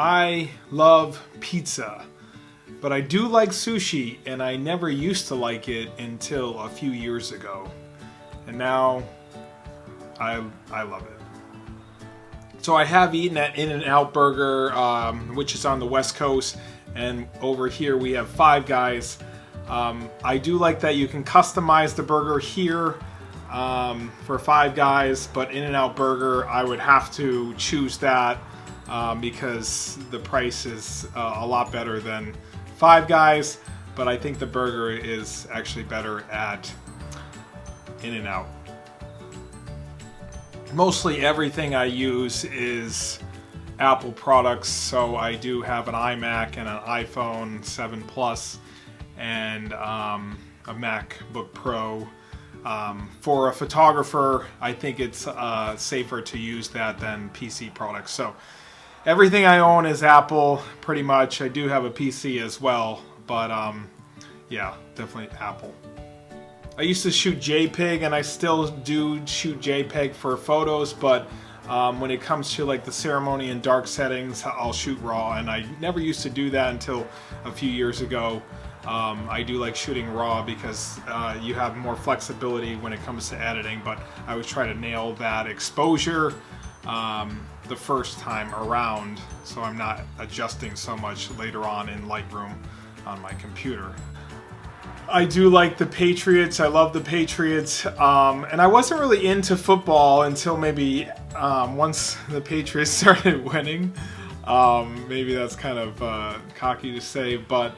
I love pizza, but I do like sushi, and I never used to like it until a few years ago. And now I love it. So I have eaten at In-N-Out Burger, which is on the West Coast, and over here we have Five Guys. I do like that you can customize the burger here for Five Guys, but In-N-Out Burger, I would have to choose that because the price is a lot better than Five Guys, but I think the burger is actually better at In-N-Out. Mostly everything I use is Apple products, so I do have an iMac and an iPhone 7 Plus and a MacBook Pro. For a photographer, I think it's safer to use that than PC products. So everything I own is Apple, pretty much. I do have a PC as well, but yeah, definitely Apple. I used to shoot JPEG, and I still do shoot JPEG for photos, but when it comes to like the ceremony and dark settings, I'll shoot RAW, and I never used to do that until a few years ago. I do like shooting RAW because you have more flexibility when it comes to editing, but I always try to nail that exposure the first time around, so I'm not adjusting so much later on in Lightroom on my computer. I do like the Patriots. I love the Patriots. And I wasn't really into football until maybe once the Patriots started winning. Maybe that's kind of cocky to say, but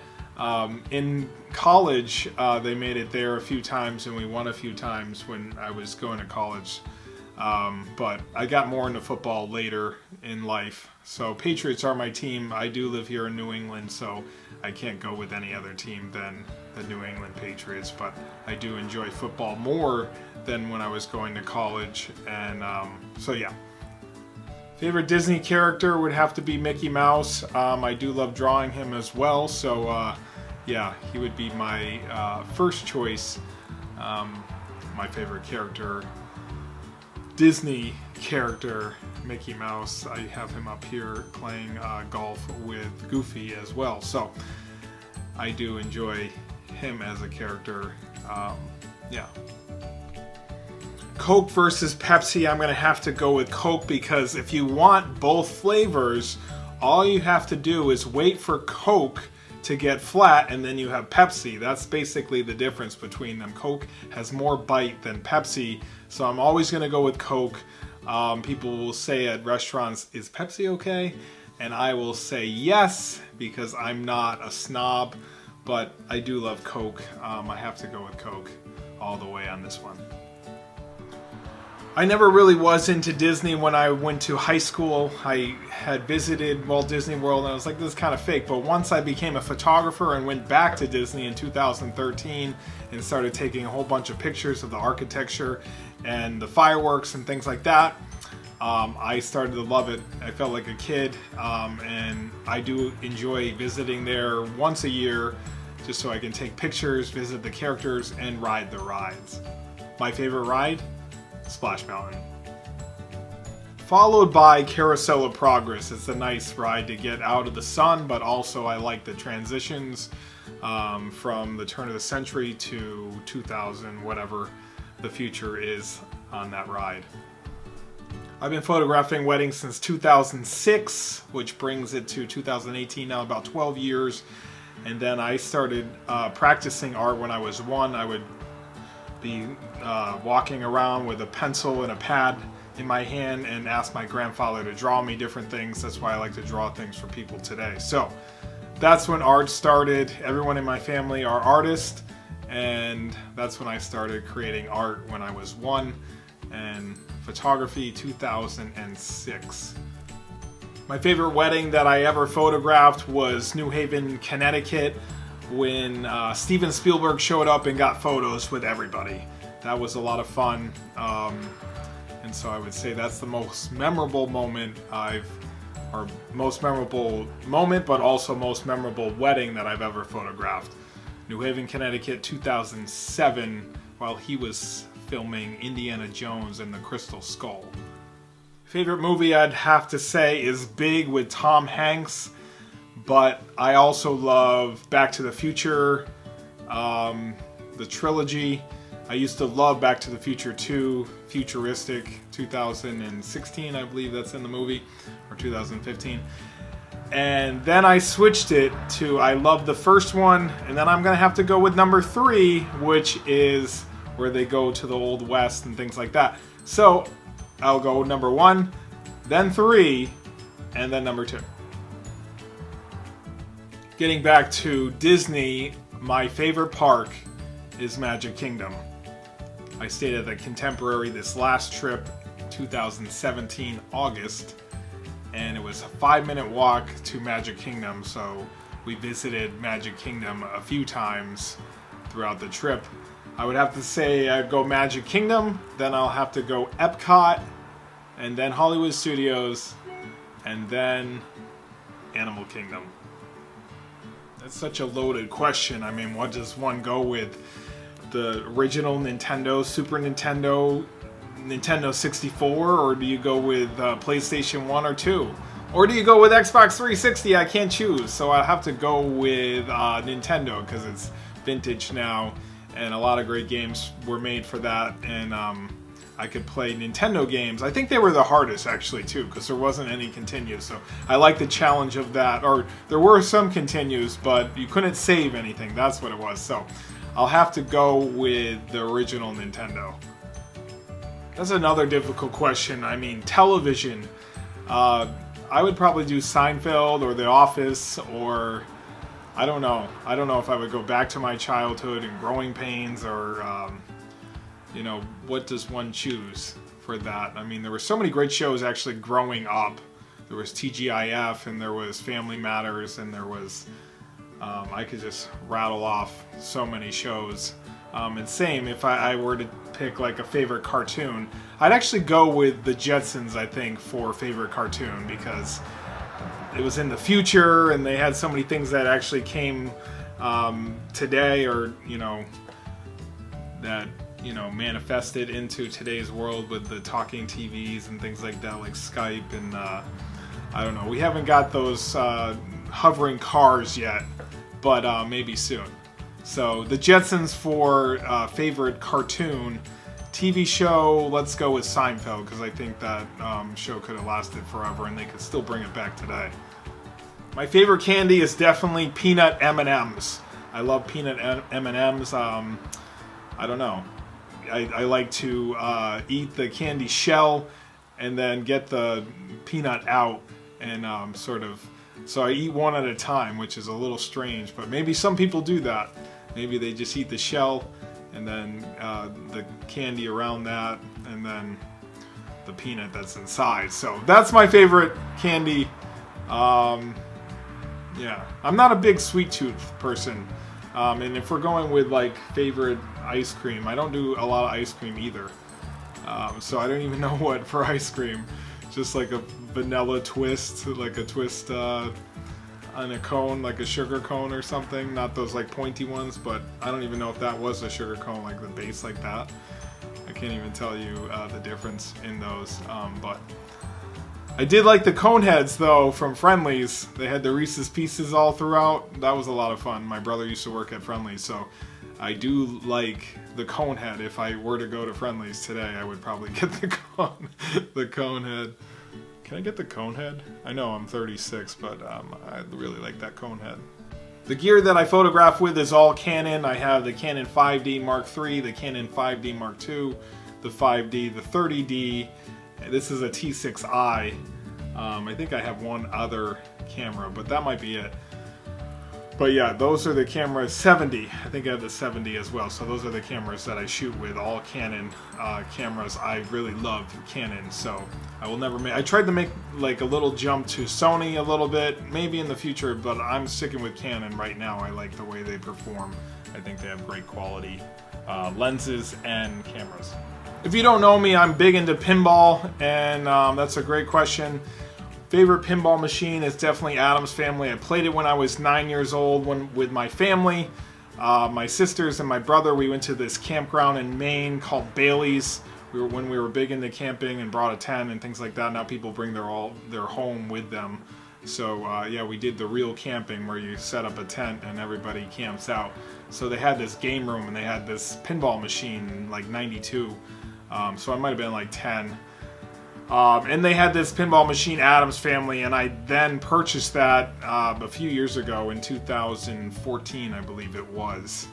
in college, they made it there a few times, and we won a few times when I was going to college. But I got more into football later in life. So Patriots are my team. I do live here in New England, so I can't go with any other team than the New England Patriots. But I do enjoy football more than when I was going to college. And so yeah. Favorite Disney character would have to be Mickey Mouse. I do love drawing him as well. So yeah, he would be my first choice. My favorite character. Disney character, Mickey Mouse. I have him up here playing golf with Goofy as well. So I do enjoy him as a character. Yeah. Coke versus Pepsi, I'm going to have to go with Coke because if you want both flavors, all you have to do is wait for Coke to get flat, and then you have Pepsi. That's basically the difference between them. Coke has more bite than Pepsi, so I'm always going to go with Coke. People will say at restaurants, is Pepsi okay? And I will say yes, because I'm not a snob, but I do love Coke. I have to go with Coke all the way on this one. I never really was into Disney when I went to high school. I had visited Walt Disney World and I was like, this is kind of fake. But once I became a photographer and went back to Disney in 2013 and started taking a whole bunch of pictures of the architecture and the fireworks and things like that, I started to love it. I felt like a kid, and I do enjoy visiting there once a year just so I can take pictures, visit the characters, and ride the rides. My favorite ride? Splash Mountain. Followed by Carousel of Progress. It's a nice ride to get out of the sun, but also I like the transitions from the turn of the century to 2000, whatever the future is on that ride. I've been photographing weddings since 2006, which brings it to 2018 now, about 12 years. And then I started practicing art when I was 1. I would be walking around with a pencil and a pad in my hand and ask my grandfather to draw me different things. That's why I like to draw things for people today. So that's when art started. Everyone in my family are artists, and that's when I started creating art when I was 1, and photography 2006. My favorite wedding that I ever photographed was New Haven, Connecticut, when Steven Spielberg showed up and got photos with everybody. That was a lot of fun, and so I would say that's the most memorable moment but also most memorable wedding that I've ever photographed. New Haven, Connecticut, 2007, while he was filming Indiana Jones and the Crystal Skull. Favorite movie I'd have to say is Big with Tom Hanks, but I also love Back to the Future, the trilogy. I used to love Back to the Future 2, Futuristic, 2016, I believe that's in the movie, or 2015. And then I switched it to I love the first one, and then I'm going to have to go with number 3, which is where they go to the Old West and things like that. So I'll go number 1, then 3, and then number 2. Getting back to Disney, my favorite park is Magic Kingdom. I stayed at the Contemporary this last trip, 2017 August, and it was a 5-minute walk to Magic Kingdom, so we visited Magic Kingdom a few times throughout the trip. I would have to say I'd go Magic Kingdom, then I'll have to go Epcot, and then Hollywood Studios, and then Animal Kingdom. That's such a loaded question. I mean, what does one go with? The original Nintendo, Super Nintendo, Nintendo 64, or do you go with PlayStation 1 or 2? Or do you go with Xbox 360? I can't choose, so I have to go with Nintendo because it's vintage now, and a lot of great games were made for that, and I could play Nintendo games. I think they were the hardest actually too, because there wasn't any continues, so I like the challenge of that. Or there were some continues, but you couldn't save anything. That's what it was. So I'll have to go with the original Nintendo. That's another difficult question. I mean, television. I would probably do Seinfeld or The Office, or I don't know. I don't know if I would go back to my childhood and Growing Pains, or you know, what does one choose for that? I mean, there were so many great shows actually growing up. There was TGIF, and there was Family Matters, and there was I could just rattle off so many shows. And same, if I were to pick like a favorite cartoon, I'd actually go with the Jetsons, I think, for favorite cartoon, because it was in the future and they had so many things that actually came today, or that manifested into today's world with the talking TVs and things like that, like Skype, and I don't know, we haven't got those hovering cars yet, but maybe soon. So the Jetsons for favorite cartoon. TV show, let's go with Seinfeld, because I think that show could have lasted forever and they could still bring it back today. My favorite candy is definitely peanut M&Ms. I love peanut M&Ms. I don't know. I like to eat the candy shell and then get the peanut out, and so I eat one at a time, which is a little strange, but maybe some people do that. Maybe they just eat the shell and then the candy around that, and then the peanut that's inside. So that's my favorite candy. Yeah, I'm not a big sweet tooth person. And if we're going with like favorite ice cream, I don't do a lot of ice cream either. So I don't even know what for ice cream. Just like a vanilla twist, like a twist on a cone, like a sugar cone or something. Not those like pointy ones, but I don't even know if that was a sugar cone, like the base like that. I can't even tell you the difference in those. But I did like the cone heads though from Friendly's. They had the Reese's Pieces all throughout. That was a lot of fun. My brother used to work at Friendly's, so I do like the cone head. If I were to go to Friendly's today, I would probably get the cone head. Can I get the cone head? I know I'm 36, but I really like that cone head. The gear that I photograph with is all Canon. I have the Canon 5D Mark III, the Canon 5D Mark II, the 5D, the 30D. This is a T6i. I think I have one other camera, but that might be it. But yeah, those are the cameras. 70. I think I have the 70 as well. So those are the cameras that I shoot with, all Canon cameras. I really love Canon, so I will never make. I tried to make like a little jump to Sony a little bit, maybe in the future, but I'm sticking with Canon right now. I like the way they perform. I think they have great quality lenses and cameras. If you don't know me, I'm big into pinball, and that's a great question. Favorite pinball machine is definitely Addams Family. I played it when I was 9 years old with my family. My sisters and my brother, we went to this campground in Maine called Bailey's, when we were big into camping and brought a tent and things like that. Now people bring their home with them. So yeah, we did the real camping where you set up a tent and everybody camps out. So they had this game room and they had this pinball machine in like '92. So I might have been like 10. And they had this pinball machine, Addams Family, and I then purchased that a few years ago in 2014, I believe it was.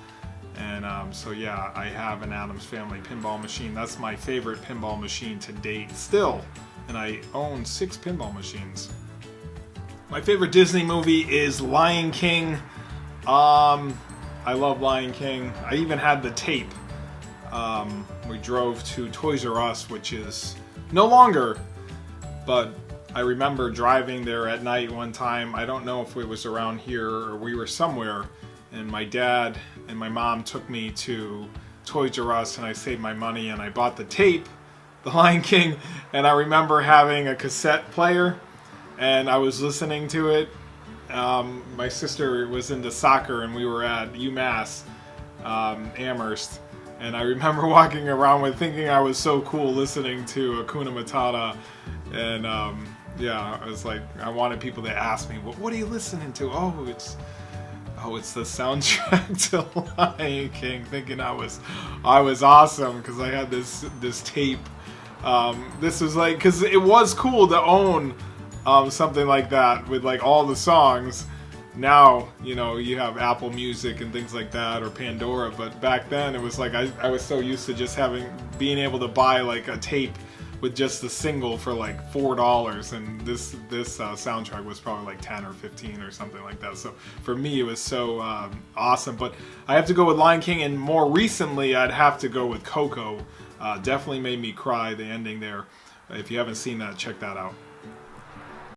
And so yeah, I have an Addams Family pinball machine. That's my favorite pinball machine to date still. And I own 6 pinball machines. My favorite Disney movie is Lion King. I love Lion King. I even had the tape. We drove to Toys R Us, which is no longer, but I remember driving there at night one time. I don't know if it was around here or we were somewhere, and my dad and my mom took me to Toys R Us, and I saved my money and I bought the tape, The Lion King, and I remember having a cassette player and I was listening to it. My sister was into soccer and we were at UMass Amherst. And I remember walking around with thinking I was so cool listening to Hakuna Matata. And yeah, I was like, I wanted people to ask me, what are you listening to? Oh, it's the soundtrack to Lion King. Thinking I was awesome because I had this tape. This was like, because it was cool to own something like that with like all the songs. Now, you know, you have Apple Music and things like that, or Pandora, but back then it was like I was so used to just being able to buy like a tape with just the single for like $4, and this soundtrack was probably like 10 or 15 or something like that. So for me, it was so awesome. But I have to go with Lion King, and more recently, I'd have to go with Coco. Definitely made me cry. The ending there. If you haven't seen that, check that out.